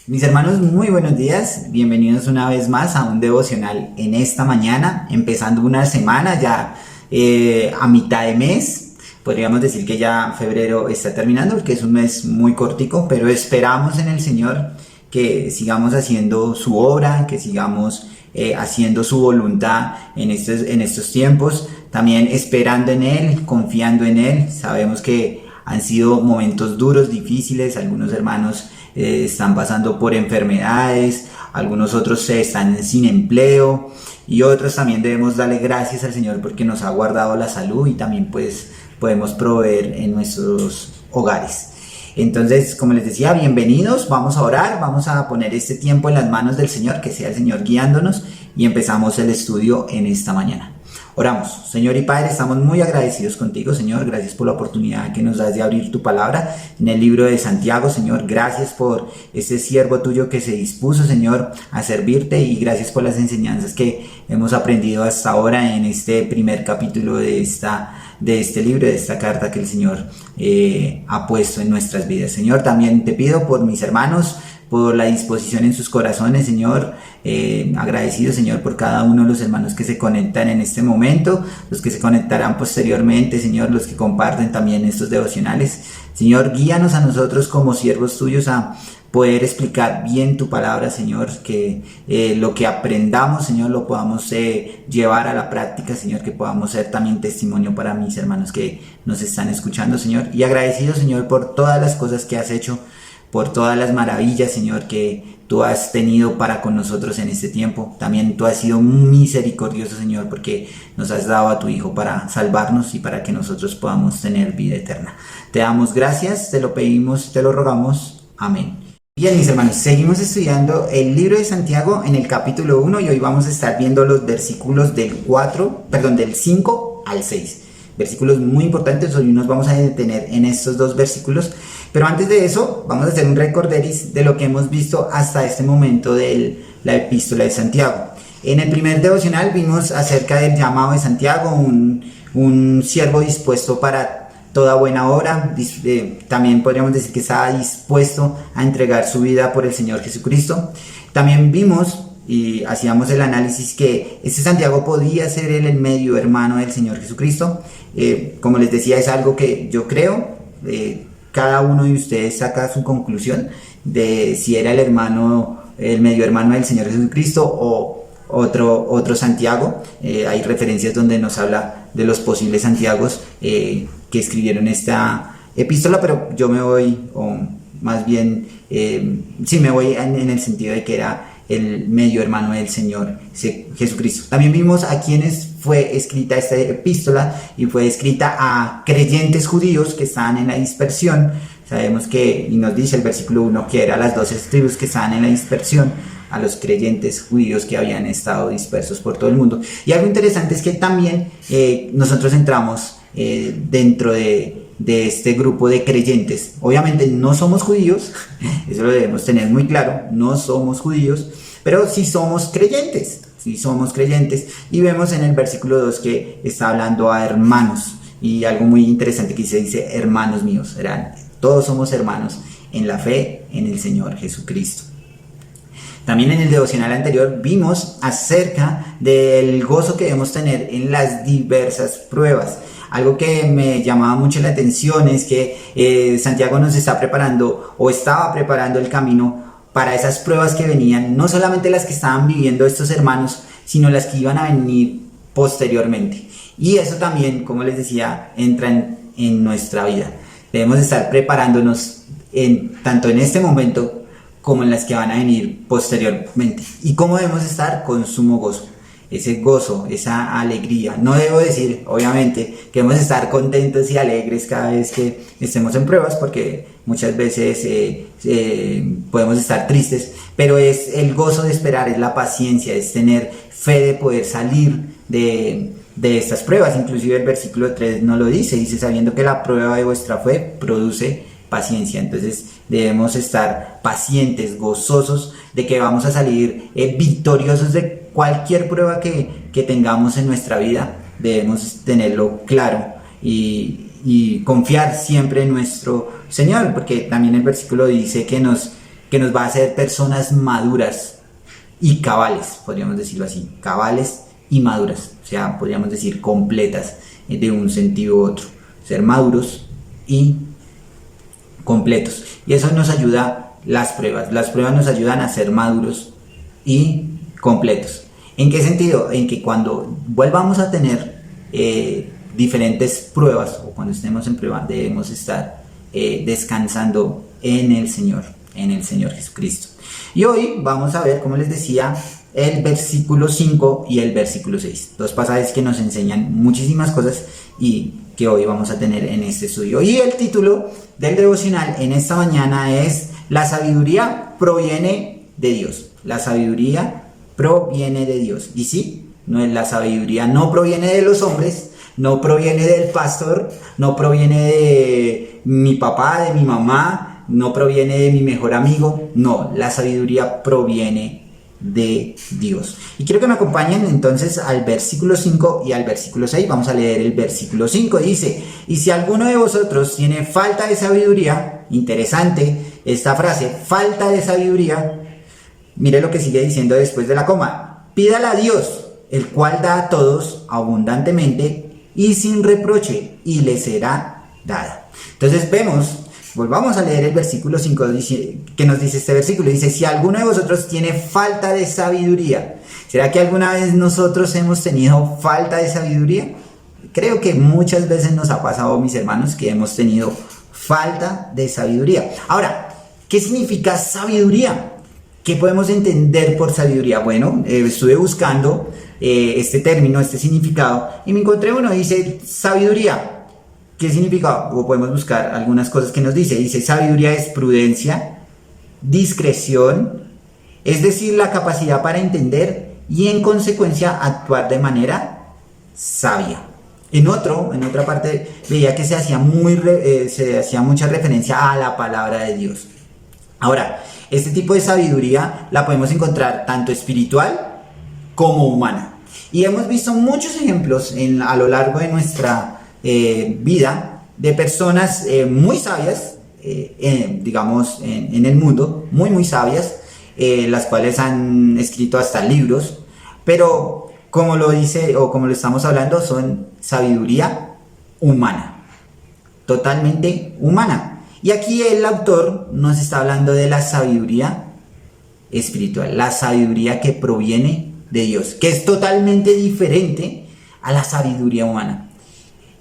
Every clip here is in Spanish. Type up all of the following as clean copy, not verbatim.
Mis hermanos, muy buenos días, bienvenidos una vez más a un devocional en esta mañana, empezando una semana ya a mitad de mes. Podríamos decir que ya febrero está terminando porque es un mes muy cortico, pero esperamos en el Señor que sigamos haciendo su obra, que sigamos haciendo su voluntad en estos tiempos, también esperando en Él, confiando en Él. Sabemos que han sido momentos duros, difíciles, algunos hermanos están pasando por enfermedades, algunos otros están sin empleo y otros también debemos darle gracias al Señor porque nos ha guardado la salud y también pues podemos proveer en nuestros hogares. Entonces, como les decía, bienvenidos, vamos a orar, vamos a poner este tiempo en las manos del Señor, que sea el Señor guiándonos y empezamos el estudio en esta mañana. Oramos. Señor y Padre, estamos muy agradecidos contigo, Señor. Gracias por la oportunidad que nos das de abrir tu palabra en el libro de Santiago, Señor. Gracias por este siervo tuyo que se dispuso, Señor, a servirte, y gracias por las enseñanzas que hemos aprendido hasta ahora en este primer capítulo de este libro, de esta carta que el Señor ha puesto en nuestras vidas. Señor, también te pido por mis hermanos, por la disposición en sus corazones, Señor. Agradecido, Señor, por cada uno de los hermanos que se conectan en este momento, los que se conectarán posteriormente, Señor, los que comparten también estos devocionales. Señor, guíanos a nosotros como siervos tuyos a poder explicar bien tu palabra, Señor, que lo que aprendamos, Señor, lo podamos llevar a la práctica, Señor, que podamos ser también testimonio para mis hermanos que nos están escuchando, Señor. Y agradecido, Señor, por todas las cosas que has hecho, por todas las maravillas, Señor, que tú has tenido para con nosotros en este tiempo. También tú has sido misericordioso, Señor, porque nos has dado a tu Hijo para salvarnos y para que nosotros podamos tener vida eterna. Te damos gracias, te lo pedimos, te lo rogamos. Amén. Bien, mis hermanos, seguimos estudiando el libro de Santiago en el capítulo 1 y hoy vamos a estar viendo los versículos del 5 al 6. Versículos muy importantes, hoy nos vamos a detener en estos dos versículos, pero antes de eso vamos a hacer un recorderis de lo que hemos visto hasta este momento de la epístola de Santiago. En el primer devocional vimos acerca del llamado de Santiago, un siervo dispuesto para toda buena obra. También podríamos decir que estaba dispuesto a entregar su vida por el Señor Jesucristo. También vimos y hacíamos el análisis que este Santiago podía ser el medio hermano del Señor Jesucristo. Como les decía, es algo que yo creo, cada uno de ustedes saca su conclusión de si era el medio hermano del Señor Jesucristo o otro Santiago. Hay referencias donde nos habla de los posibles Santiagos que escribieron esta epístola, pero yo me voy, o más bien, me voy en el sentido de que era el medio hermano del Señor Jesucristo. También vimos a quienes fue escrita esta epístola, y fue escrita a creyentes judíos que estaban en la dispersión. Sabemos que, y nos dice el versículo 1, que eran las 12 tribus que estaban en la dispersión, a los creyentes judíos que habían estado dispersos por todo el mundo. Y algo interesante es que también nosotros entramos dentro de este grupo de creyentes. Obviamente no somos judíos, eso lo debemos tener muy claro, no somos judíos, pero sí somos creyentes, y vemos en el versículo 2 que está hablando a hermanos, y algo muy interesante que dice hermanos míos, todos somos hermanos en la fe en el Señor Jesucristo. También en el devocional anterior vimos acerca del gozo que debemos tener en las diversas pruebas. Algo que me llamaba mucho la atención es que Santiago nos está preparando, o estaba preparando el camino para esas pruebas que venían, no solamente las que estaban viviendo estos hermanos, sino las que iban a venir posteriormente. Y eso también, como les decía, entra en nuestra vida. Debemos estar preparándonos tanto en este momento como en las que van a venir posteriormente. ¿Y cómo debemos estar? Con sumo gozo. Ese gozo, esa alegría. No debo decir, obviamente, que debemos estar contentos y alegres cada vez que estemos en pruebas, porque muchas veces podemos estar tristes, pero es el gozo de esperar, es la paciencia, es tener fe de poder salir de estas pruebas. Inclusive el versículo 3 nos lo dice, sabiendo que la prueba de vuestra fe produce paciencia. Entonces debemos estar pacientes, gozosos de que vamos a salir victoriosos de cualquier prueba que tengamos en nuestra vida. Debemos tenerlo claro y confiar siempre en nuestro Señor, porque también el versículo dice que nos que nos va a hacer personas maduras y cabales, podríamos decirlo así, cabales y maduras, o sea, podríamos decir completas de un sentido u otro, ser maduros y completos. Y eso nos ayuda las pruebas nos ayudan a ser maduros y completos. ¿En qué sentido? En que cuando volvamos a tener diferentes pruebas o cuando estemos en prueba debemos estar descansando en el Señor Jesucristo. Y hoy vamos a ver, como les decía, el versículo 5 y el versículo 6, dos pasajes que nos enseñan muchísimas cosas y que hoy vamos a tener en este estudio. Y el título del devocional en esta mañana es: la sabiduría proviene de Dios. La sabiduría proviene de Dios. Y sí, la sabiduría no proviene de los hombres, no proviene del pastor, no proviene de mi papá, de mi mamá, no proviene de mi mejor amigo. No, la sabiduría proviene de Dios. Y quiero que me acompañen entonces al versículo 5 y al versículo 6. Vamos a leer el versículo 5. Dice: y si alguno de vosotros tiene falta de sabiduría, interesante esta frase, falta de sabiduría, mire lo que sigue diciendo después de la coma: pídala a Dios, el cual da a todos abundantemente y sin reproche, y le será dada. Entonces volvamos a leer el versículo 5, que nos dice este versículo. Dice: si alguno de vosotros tiene falta de sabiduría. ¿Será que alguna vez nosotros hemos tenido falta de sabiduría? Creo que muchas veces nos ha pasado, mis hermanos, que hemos tenido falta de sabiduría. Ahora, ¿qué significa sabiduría? ¿Qué podemos entender por sabiduría? Bueno, estuve buscando este término, este significado, y me encontré uno. Dice sabiduría. ¿Qué significa? O podemos buscar algunas cosas que nos dice. Dice: sabiduría es prudencia, discreción, es decir, la capacidad para entender y en consecuencia actuar de manera sabia. En otra parte veía que se hacía mucha referencia a la palabra de Dios. Ahora, este tipo de sabiduría la podemos encontrar tanto espiritual como humana. Y hemos visto muchos ejemplos a lo largo de nuestra vida de personas muy sabias, digamos, en el mundo, muy sabias, las cuales han escrito hasta libros, pero como lo dice o como lo estamos hablando, son sabiduría humana, totalmente humana. Y aquí el autor nos está hablando de la sabiduría espiritual, la sabiduría que proviene de Dios, que es totalmente diferente a la sabiduría humana.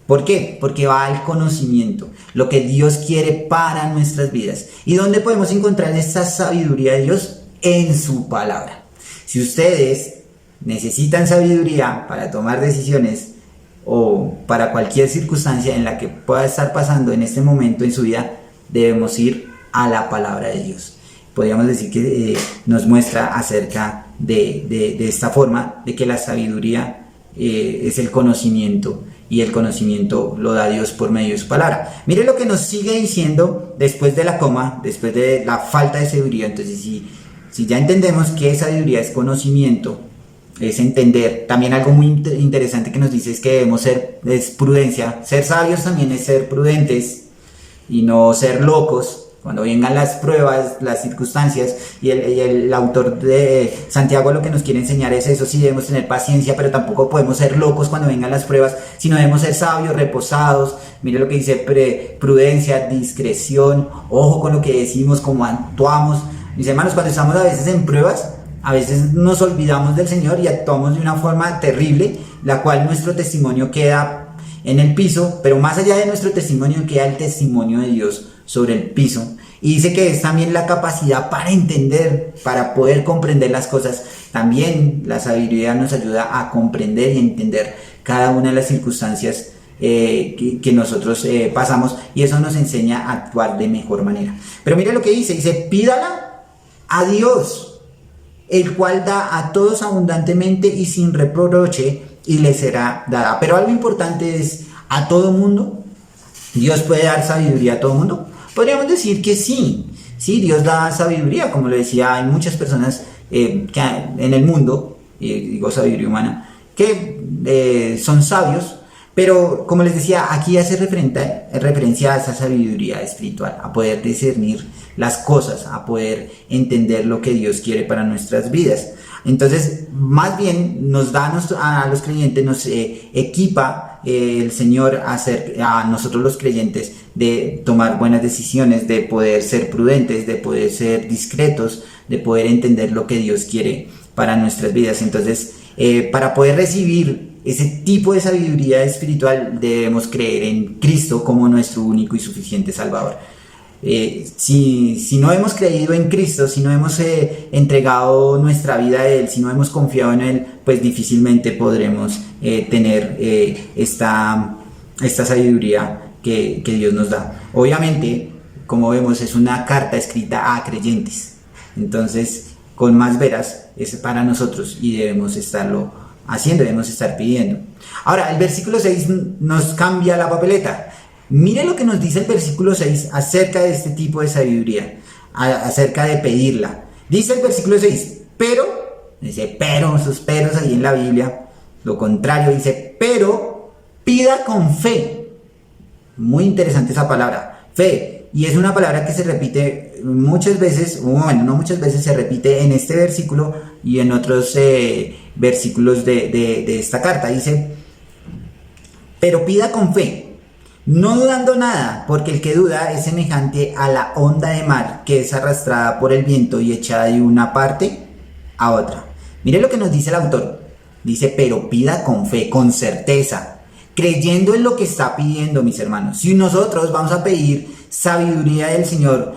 ¿Por qué? Porque va al conocimiento, lo que Dios quiere para nuestras vidas. ¿Y dónde podemos encontrar esta sabiduría de Dios? En su palabra. Si ustedes necesitan sabiduría para tomar decisiones o para cualquier circunstancia en la que pueda estar pasando en este momento en su vida, debemos ir a la palabra de Dios. Podríamos decir que nos muestra acerca de esta forma, de que la sabiduría es el conocimiento, y el conocimiento lo da Dios por medio de su palabra. Mire lo que nos sigue diciendo después de la coma, después de la falta de sabiduría. Entonces, si ya entendemos que sabiduría es conocimiento, es entender, también algo muy interesante que nos dice es que debemos es prudencia. Ser sabios también es ser prudentes y no ser locos cuando vengan las pruebas, las circunstancias. Y el autor de Santiago lo que nos quiere enseñar es eso: sí, debemos tener paciencia, pero tampoco podemos ser locos cuando vengan las pruebas, sino debemos ser sabios, reposados. Mire lo que dice: prudencia, discreción, ojo con lo que decimos, cómo actuamos. Mis hermanos, cuando estamos a veces en pruebas, a veces nos olvidamos del Señor y actuamos de una forma terrible, la cual nuestro testimonio queda en el piso, pero más allá de nuestro testimonio queda el testimonio de Dios sobre el piso. Y dice que es también la capacidad para entender, para poder comprender las cosas. También la sabiduría nos ayuda a comprender y entender cada una de las circunstancias que nosotros pasamos, y eso nos enseña a actuar de mejor manera. Pero mire lo que dice: pídala a Dios, el cual da a todos abundantemente y sin reproche, y le será dada. Pero algo importante es: ¿a todo mundo Dios puede dar sabiduría a todo mundo? Podríamos decir que sí, Dios da sabiduría. Como lo decía, hay muchas personas que en el mundo, digo sabiduría humana, que son sabios, pero como les decía, aquí hace referencia a esa sabiduría espiritual, a poder discernir las cosas, a poder entender lo que Dios quiere para nuestras vidas. Entonces, más bien nos da a los creyentes, nos equipa el Señor a nosotros los creyentes de tomar buenas decisiones, de poder ser prudentes, de poder ser discretos, de poder entender lo que Dios quiere para nuestras vidas. Entonces, para poder recibir ese tipo de sabiduría espiritual, debemos creer en Cristo como nuestro único y suficiente Salvador. Si no hemos creído en Cristo, si no hemos entregado nuestra vida a Él, si no hemos confiado en Él, pues difícilmente podremos tener esta sabiduría que Dios nos da. Obviamente, como vemos, es una carta escrita a creyentes. Entonces, con más veras, es para nosotros y debemos estarlo haciendo, debemos estar pidiendo. Ahora, el versículo 6 nos cambia la papeleta. Mire lo que nos dice el versículo 6 acerca de este tipo de sabiduría, acerca de pedirla. Dice el versículo 6, dice pero, esos peros ahí en la Biblia, lo contrario, dice, pero pida con fe. Muy interesante esa palabra, fe, y es una palabra que se repite muchas veces, bueno, no muchas veces, se repite en este versículo y en otros versículos de esta carta. Dice, pero pida con fe, no dudando nada, porque el que duda es semejante a la onda de mar que es arrastrada por el viento y echada de una parte a otra. Mire lo que nos dice el autor. Dice, pero pida con fe, con certeza, creyendo en lo que está pidiendo, mis hermanos. Si nosotros vamos a pedir sabiduría del Señor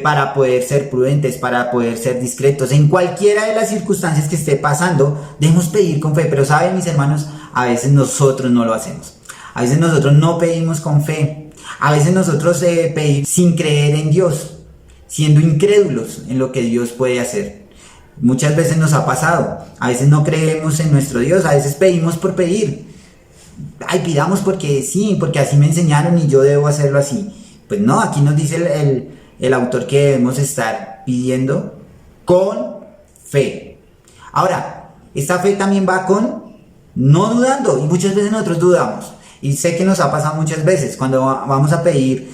para poder ser prudentes, para poder ser discretos en cualquiera de las circunstancias que esté pasando, debemos pedir con fe. Pero saben, mis hermanos, a veces nosotros no lo hacemos. A veces nosotros no pedimos con fe. A veces nosotros pedimos sin creer en Dios, siendo incrédulos en lo que Dios puede hacer. Muchas veces nos ha pasado. A veces no creemos en nuestro Dios. A veces pedimos por pedir. Ay, pidamos porque sí, porque así me enseñaron y yo debo hacerlo así. Pues no, aquí nos dice el autor que debemos estar pidiendo con fe. Ahora, esta fe también va con no dudando, y muchas veces nosotros dudamos. Y sé que nos ha pasado muchas veces, cuando vamos a pedir,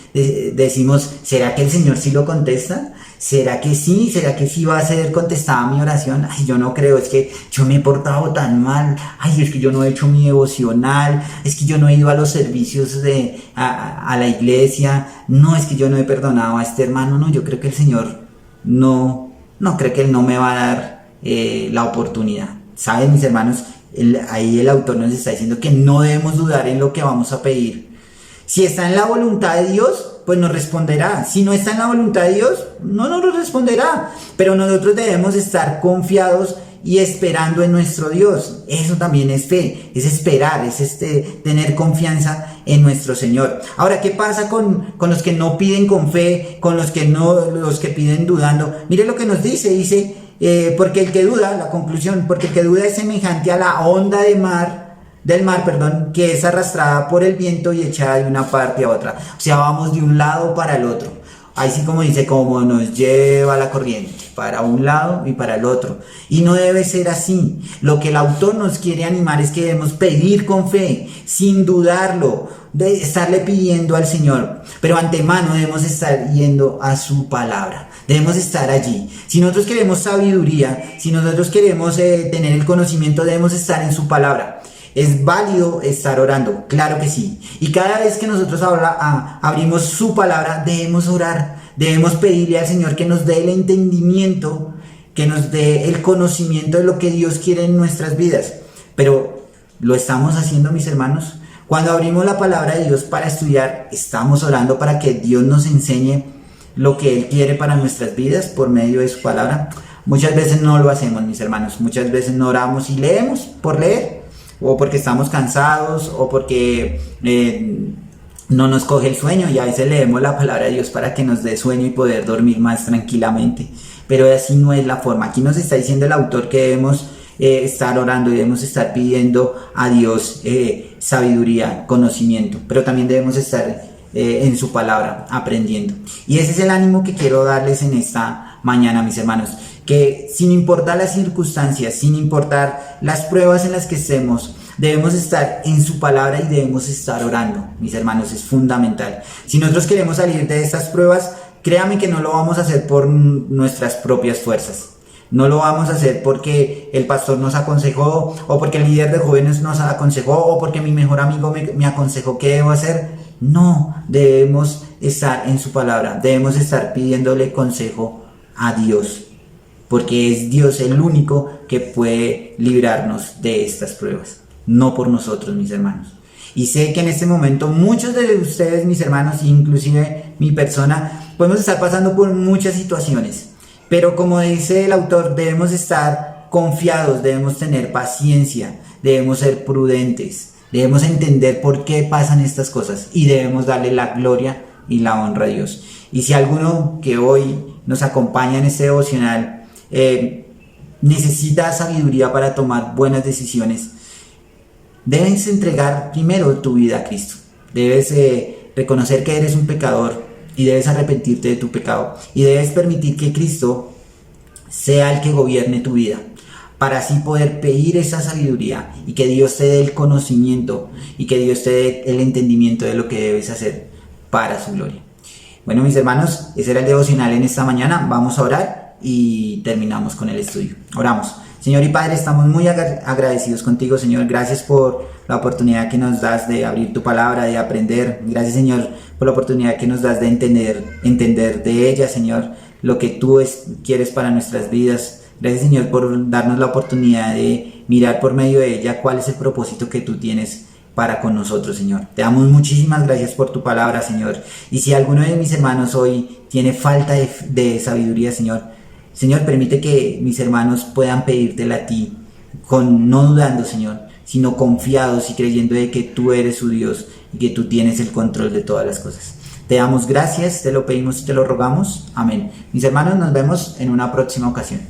decimos, ¿será que el Señor sí lo contesta? ¿Será que sí? ¿Será que sí va a ser contestada mi oración? Ay, yo no creo, es que yo me he portado tan mal. Ay, es que yo no he hecho mi devocional. Es que yo no he ido a los servicios a la iglesia. No, es que yo no he perdonado a este hermano. No, yo creo que el Señor no creo que Él no me va a dar la oportunidad. ¿Saben, mis hermanos? Ahí el autor nos está diciendo que no debemos dudar en lo que vamos a pedir. Si está en la voluntad de Dios, pues nos responderá. Si no está en la voluntad de Dios, no nos responderá. Pero nosotros debemos estar confiados y esperando en nuestro Dios. Eso también es fe, es esperar, es tener confianza en nuestro Señor. Ahora, ¿qué pasa con los que no piden con fe, con los que piden dudando? Mire lo que nos dice, porque el que duda, la conclusión, porque el que duda es semejante a la onda del mar, que es arrastrada por el viento y echada de una parte a otra. O sea, vamos de un lado para el otro. Ahí sí, como dice, como nos lleva la corriente, para un lado y para el otro. Y no debe ser así. Lo que el autor nos quiere animar es que debemos pedir con fe, sin dudarlo, de estarle pidiendo al Señor. Pero antemano debemos estar yendo a su palabra. Debemos estar allí. Si nosotros queremos sabiduría, si nosotros queremos tener el conocimiento, debemos estar en su palabra. ¿Es válido estar orando? Claro que sí. Y cada vez que nosotros abrimos su palabra, debemos orar. Debemos pedirle al Señor que nos dé el entendimiento, que nos dé el conocimiento de lo que Dios quiere en nuestras vidas. Pero, ¿lo estamos haciendo, mis hermanos? Cuando abrimos la palabra de Dios para estudiar, estamos orando para que Dios nos enseñe lo que Él quiere para nuestras vidas por medio de su palabra. Muchas veces no lo hacemos, mis hermanos. Muchas veces no oramos y leemos por leer, o porque estamos cansados, o porque no nos coge el sueño, y a veces leemos la palabra de Dios para que nos dé sueño y poder dormir más tranquilamente. Pero así no es la forma. Aquí nos está diciendo el autor que debemos estar orando y debemos estar pidiendo a Dios sabiduría, conocimiento, pero también debemos estar en su palabra aprendiendo. Y ese es el ánimo que quiero darles en esta mañana, mis hermanos, que sin importar las circunstancias, sin importar las pruebas en las que estemos, debemos estar en su palabra y debemos estar orando, mis hermanos. Es fundamental. Si nosotros queremos salir de estas pruebas, créame que no lo vamos a hacer por nuestras propias fuerzas. No lo vamos a hacer porque el pastor nos aconsejó, o porque el líder de jóvenes nos aconsejó, o porque mi mejor amigo me aconsejó qué debo hacer. No, debemos estar en su palabra, debemos estar pidiéndole consejo a Dios, porque es Dios el único que puede librarnos de estas pruebas, no por nosotros, mis hermanos. Y sé que en este momento muchos de ustedes, mis hermanos, inclusive mi persona, podemos estar pasando por muchas situaciones. Pero como dice el autor, debemos estar confiados, debemos tener paciencia, debemos ser prudentes, debemos entender por qué pasan estas cosas y debemos darle la gloria y la honra a Dios. Y si alguno que hoy nos acompaña en este devocional necesita sabiduría para tomar buenas decisiones, debes entregar primero tu vida a Cristo. Debes reconocer que eres un pecador y debes arrepentirte de tu pecado y debes permitir que Cristo sea el que gobierne tu vida, para así poder pedir esa sabiduría y que Dios te dé el conocimiento y que Dios te dé el entendimiento de lo que debes hacer para su gloria. Bueno, mis hermanos, ese era el devocional en esta mañana. Vamos a orar y terminamos con el estudio. Oramos. Señor y Padre, estamos muy agradecidos contigo, Señor. Gracias por la oportunidad que nos das de abrir tu palabra, de aprender. Gracias, Señor, por la oportunidad que nos das de entender de ella, Señor, lo que tú quieres para nuestras vidas. Gracias, Señor, por darnos la oportunidad de mirar por medio de ella cuál es el propósito que tú tienes para con nosotros, Señor. Te damos muchísimas gracias por tu palabra, Señor. Y si alguno de mis hermanos hoy tiene falta de sabiduría, Señor, permite que mis hermanos puedan pedírtela a ti, no dudando, Señor, sino confiados y creyendo de que tú eres su Dios y que tú tienes el control de todas las cosas. Te damos gracias, te lo pedimos y te lo rogamos. Amén. Mis hermanos, nos vemos en una próxima ocasión.